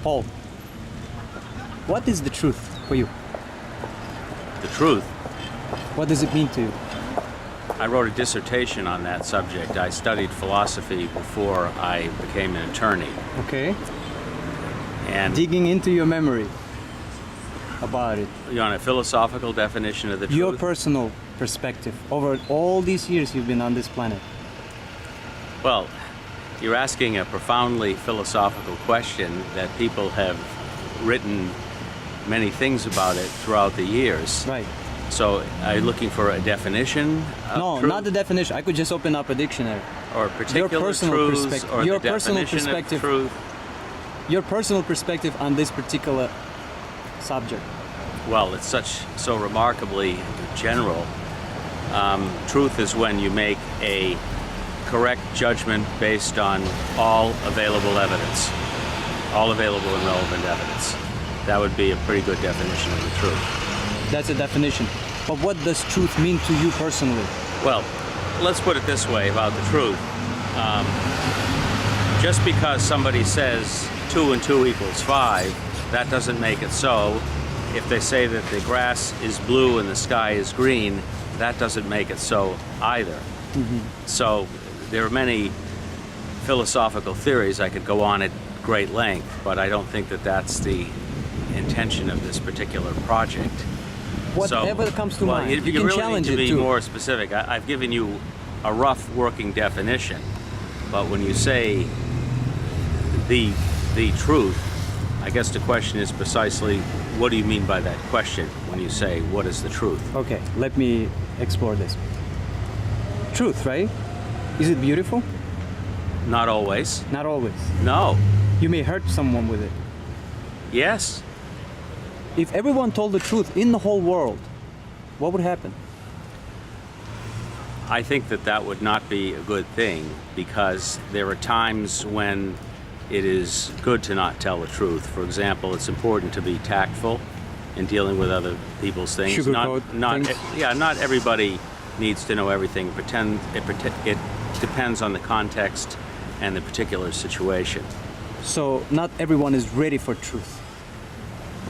Paul, what is the truth for you? The truth. What does it mean to you? I wrote a dissertation on that subject. I studied philosophy before I became an attorney. Okay. And Digging into your memory about it. you want a philosophical definition of the truth? Your personal perspective over all these years you've been on this planet. Well, you're asking a profoundly philosophical question that people have written many things about it throughout the years. Right. So are you looking for a definition of No, truth? not the definition. I could just open up a dictionary. Or particular personal truths, perspective- or your the personal definition of perspective. truth. Your personal perspective on this particular subject. Well, it's so remarkably general. Truth is when you make a correct judgment based on all available evidence, all available and relevant evidence. That would be a pretty good definition of the truth. That's a definition. But what does truth mean to you personally? Well, let's put it this way about the truth. Just because somebody says 2 and 2 equals 5, that doesn't make it so. If they say that the grass is blue and the sky is green, that doesn't make it so either. So there are many philosophical theories. I could go on at great length, but I don't think that that's the intention of this particular project. Whatever comes to mind. If You you can really challenge need to it be too. more specific, I've given you a rough working definition, but when you say the truth, I guess the question is precisely, what do you mean by that question when you say, what is the truth? Okay, let me explore this. Truth, right? Is it beautiful? Not always. Not always. No. You may hurt someone with it. Yes. If everyone told the truth in the whole world, what would happen? I think that that would not be a good thing, because there are times when it is good to not tell the truth. For example, it's important to be tactful in dealing with other people's things. Sugarcoat things. Yeah, not everybody needs to know everything. It depends on the context and the particular situation. So not everyone is ready for truth.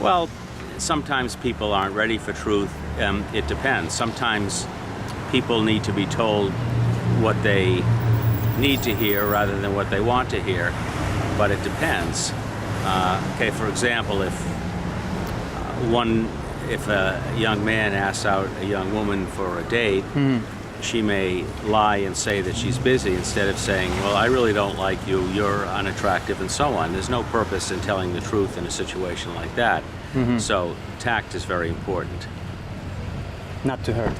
Well, sometimes people aren't ready for truth. It depends. Sometimes people need to be told what they need to hear rather than what they want to hear, but it depends. Okay, for example, if a young man asks out a young woman for a date, she may lie and say that she's busy instead of saying, well, I really don't like you, you're unattractive, and so on. There's no purpose in telling the truth in a situation like that. So tact is very important. Not to hurt.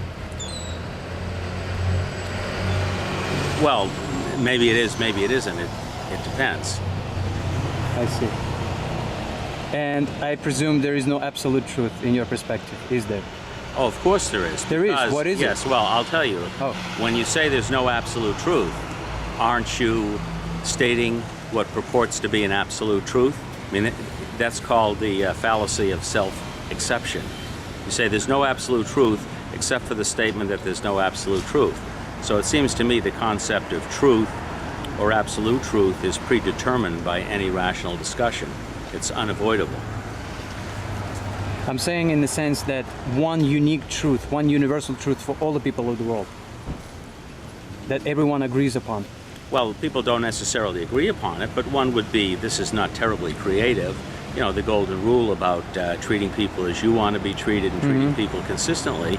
Well, maybe it is, maybe it isn't. It depends. I see. And I presume there is no absolute truth in your perspective, is there? Oh, of course there is. There is? Because- What is it? Yes, well, I'll tell you. Oh. When you say there's no absolute truth, aren't you stating what purports to be an absolute truth? I mean, that's called the fallacy of self-exception. You say there's no absolute truth except for the statement that there's no absolute truth. So it seems to me the concept of truth or absolute truth is predetermined by any rational discussion. It's unavoidable. I'm saying in the sense that one unique truth, one universal truth for all the people of the world that everyone agrees upon. Well, people don't necessarily agree upon it, but one would be, this is not terribly creative, you know, the golden rule about treating people as you want to be treated and treating people consistently.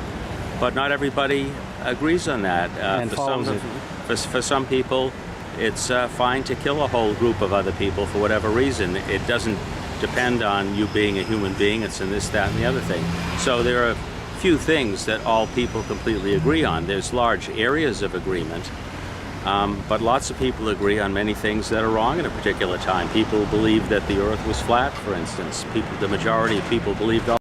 But not everybody agrees on that. And follows it. For some people, it's fine to kill a whole group of other people for whatever reason. It doesn't depend on you being a human being. It's in this, that, and the other thing. So there are few things that all people completely agree on. There's large areas of agreement, but lots of people agree on many things that are wrong at a particular time. People believe that the Earth was flat, for instance. The majority of people believed all